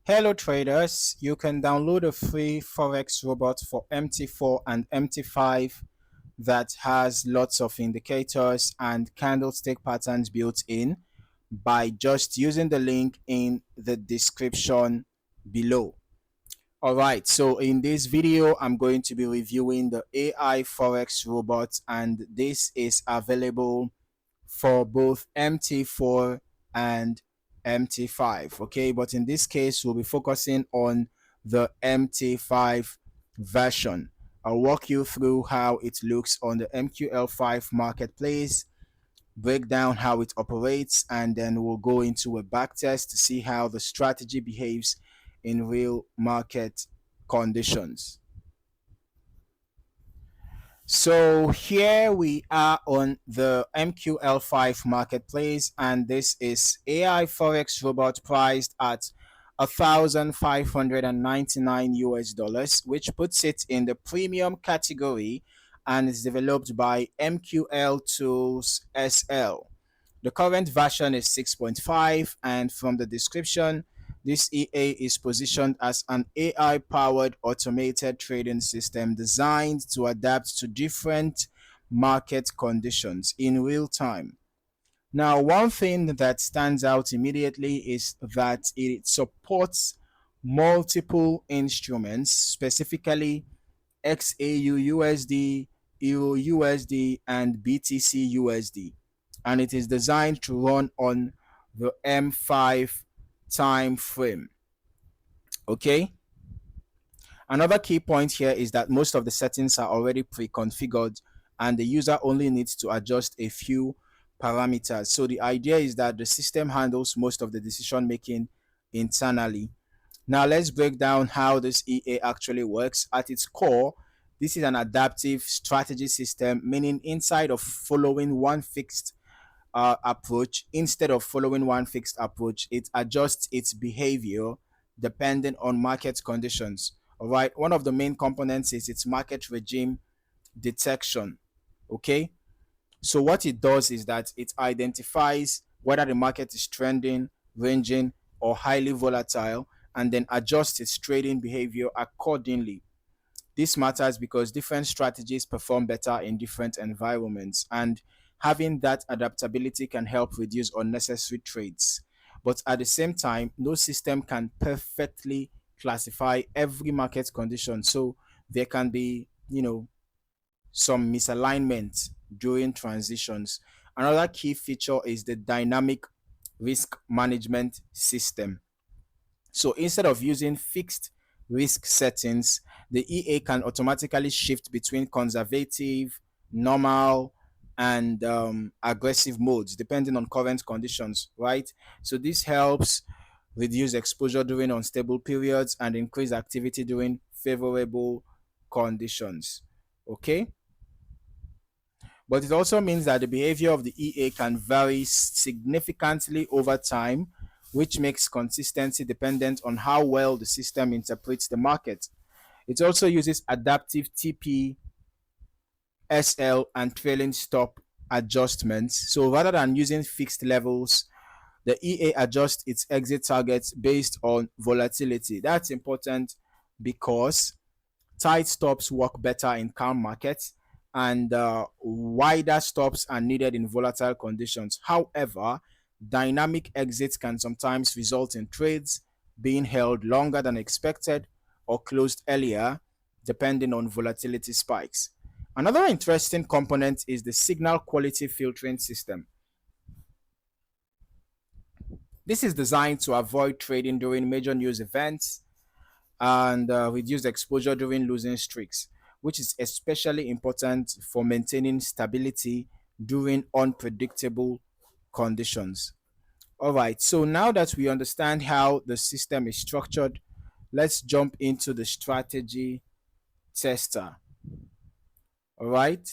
Hello traders, you can download a free Forex robot for MT4 and MT5 that has lots of indicators and candlestick patterns built in by just using the link in the description below. Alright, so in this video, I'm going to be reviewing the AI Forex robot, and this is available for both MT4 and MT5. Okay, but in this case, we'll be focusing on the MT5 version. I'll walk you through how it looks on the MQL5 marketplace, break down how it operates, and then we'll go into a backtest to see how the strategy behaves in real market conditions. So here we are on the MQL5 marketplace, and this is AI Forex Robot priced at 1,599 US dollars, which puts it in the premium category and is developed by MQL Tools SL. The current version is 6.5, and from the description, this EA is positioned as an AI powered automated trading system designed to adapt to different market conditions in real time. Now, one thing that stands out immediately is that it supports multiple instruments, specifically XAUUSD, EURUSD, and BTCUSD, and it is designed to run on the M5 time frame. Okay. Another key point here is that most of the settings are already pre-configured and the user only needs to adjust a few parameters. So the idea is that the system handles most of the decision making internally. Now let's break down how this EA actually works. At its core, this is an adaptive strategy system, meaning inside of following one fixed approach, instead of following one fixed approach, it adjusts its behavior depending on market conditions. All right. One of the main components is its market regime detection. Okay. So what it does is that it identifies whether the market is trending, ranging, or highly volatile, and then adjusts its trading behavior accordingly. This matters because different strategies perform better in different environments, and having that adaptability can help reduce unnecessary trades. But at the same time, no system can perfectly classify every market condition. So there can be, some misalignment during transitions. Another key feature is the dynamic risk management system. So instead of using fixed risk settings, the EA can automatically shift between conservative, normal, and aggressive modes depending on current conditions, right? So this helps reduce exposure during unstable periods and increase activity during favorable conditions. Okay. But it also means that the behavior of the EA can vary significantly over time, which makes consistency dependent on how well the system interprets the market. It also uses adaptive TP, SL, and trailing stop adjustments. So rather than using fixed levels, the EA adjusts its exit targets based on volatility. That's important because tight stops work better in calm markets, and wider stops are needed in volatile conditions. However, dynamic exits can sometimes result in trades being held longer than expected or closed earlier, depending on volatility spikes. Another interesting component is the signal quality filtering system. This is designed to avoid trading during major news events and reduce exposure during losing streaks, which is especially important for maintaining stability during unpredictable conditions. All right, so now that we understand how the system is structured, let's jump into the strategy tester. All right.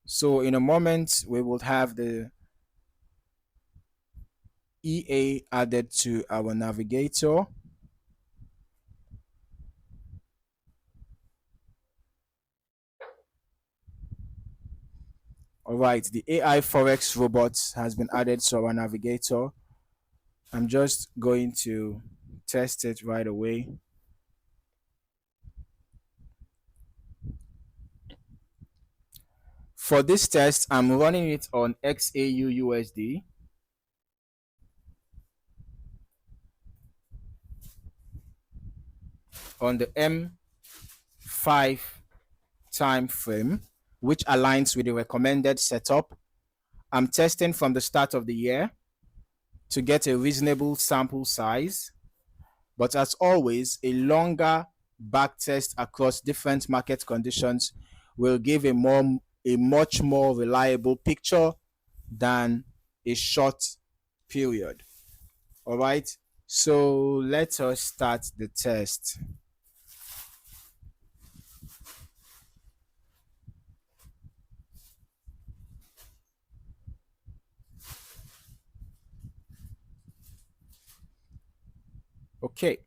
So in a moment, we will have the EA added to our navigator. All right, the AI Forex Robot has been added to our navigator. I'm just going to test it right away. For this test, I'm running it on XAUUSD on the M5 time frame, which aligns with the recommended setup. I'm testing from the start of the year to get a reasonable sample size, but as always, a longer back test across different market conditions will give a much more reliable picture than a short period. All right, so let us start the test. Okay,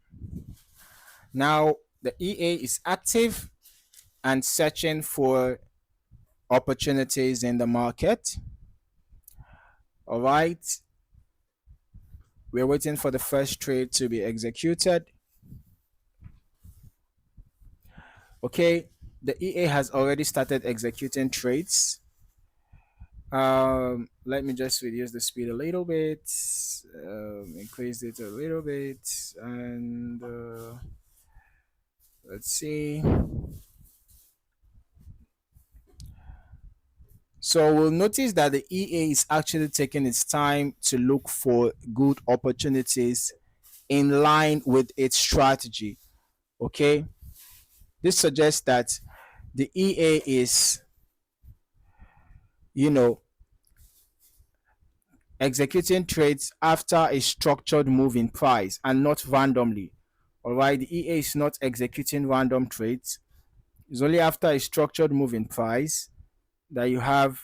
now the EA is active and searching for opportunities in the market. All right, we're waiting for the first trade to be executed. Okay, the EA has already started executing trades. Let me just reduce the speed a little bit, increase it a little bit, and let's see. So we'll notice that the EA is actually taking its time to look for good opportunities in line with its strategy. Okay, this suggests that the EA is, you know, executing trades after a structured move in price and not randomly. All right, the EA is not executing random trades. It's only after a structured move in price that you have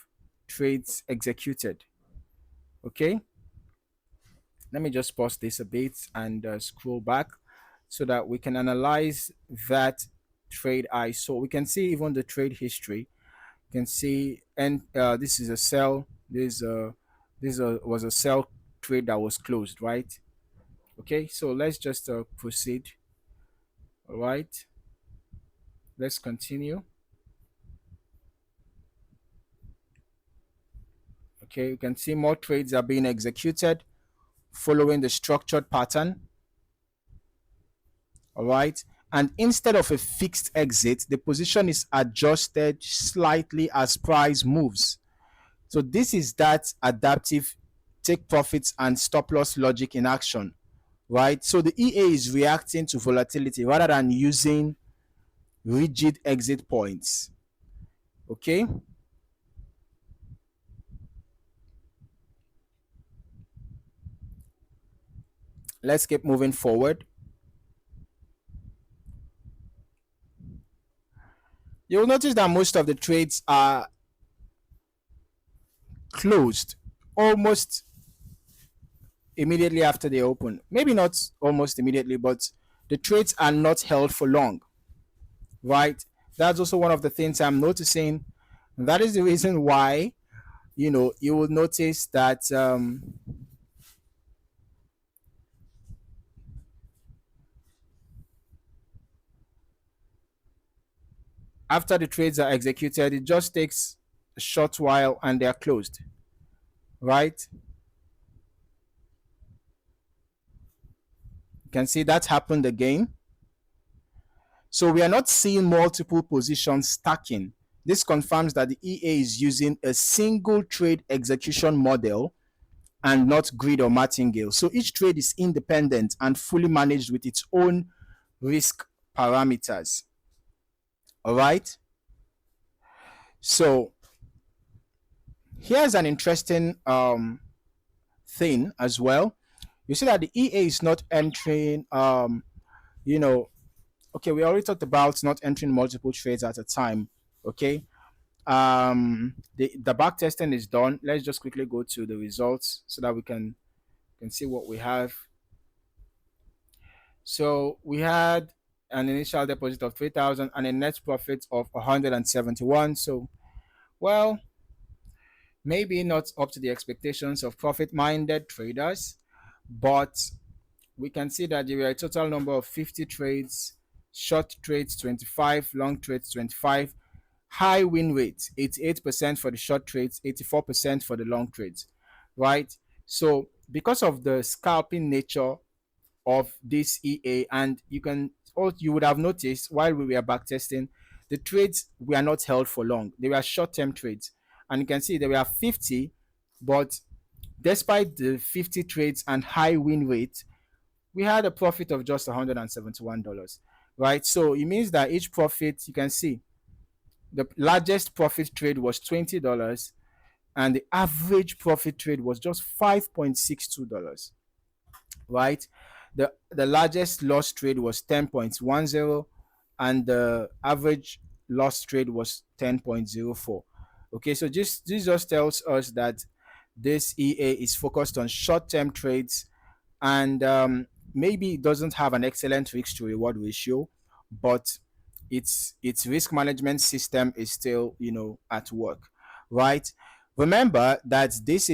trades executed. Okay, let me just pause this a bit and scroll back so that we can analyze that trade I saw. We can see even the trade history. You can see, and this is a sell. This was a sell trade that was closed, right? Okay, so let's just proceed. All right, let's continue. Okay, you can see more trades are being executed following the structured pattern. All right, and instead of a fixed exit, the position is adjusted slightly as price moves. So this is that adaptive take profits and stop loss logic in action, right? So the EA is reacting to volatility rather than using rigid exit points. Okay, let's keep moving forward. You'll notice that most of the trades are closed almost immediately after they open. Maybe not almost immediately, but the trades are not held for long, right? That's also one of the things I'm noticing. That is the reason why, you will notice that after the trades are executed, it just takes a short while and they are closed, right? You can see that happened again. So we are not seeing multiple positions stacking. This confirms that the EA is using a single trade execution model and not grid or martingale. So each trade is independent and fully managed with its own risk parameters. All right. So here's an interesting thing as well. You see that the EA is not entering, you know, okay, we already talked about not entering multiple trades at a time. Okay. The back testing is done. Let's just quickly go to the results so that we can see what we have. So we had an initial deposit of 3,000 and a net profit of 171. So, well, Maybe not up to the expectations of profit minded traders, but we can see that there were a total number of 50 trades, short trades 25, long trades 25, high win rate 88% for the short trades, 84% for the long trades, right? So, because of the scalping nature of this EA, and you would have noticed while we were backtesting, the trades were not held for long. They were short-term trades, and you can see there were 50, but despite the 50 trades and high win rate, we had a profit of just $171, right? So it means that each profit, you can see the largest profit trade was $20, and the average profit trade was just $5.62, right? The largest loss trade was 10.10, and the average loss trade was 10.04. Okay, so this just tells us that this EA is focused on short-term trades, and maybe it doesn't have an excellent risk to reward ratio, but its risk management system is still at work, right? Remember that these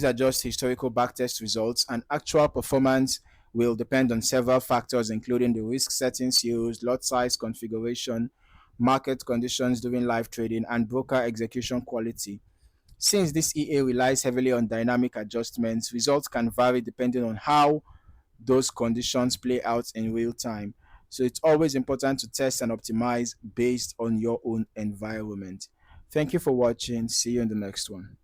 are just historical backtest results, and actual performance will depend on several factors, including the risk settings used, lot size configuration, market conditions during live trading, and broker execution quality. Since this EA relies heavily on dynamic adjustments, results can vary depending on how those conditions play out in real time. So it's always important to test and optimize based on your own environment. Thank you for watching. See you in the next one.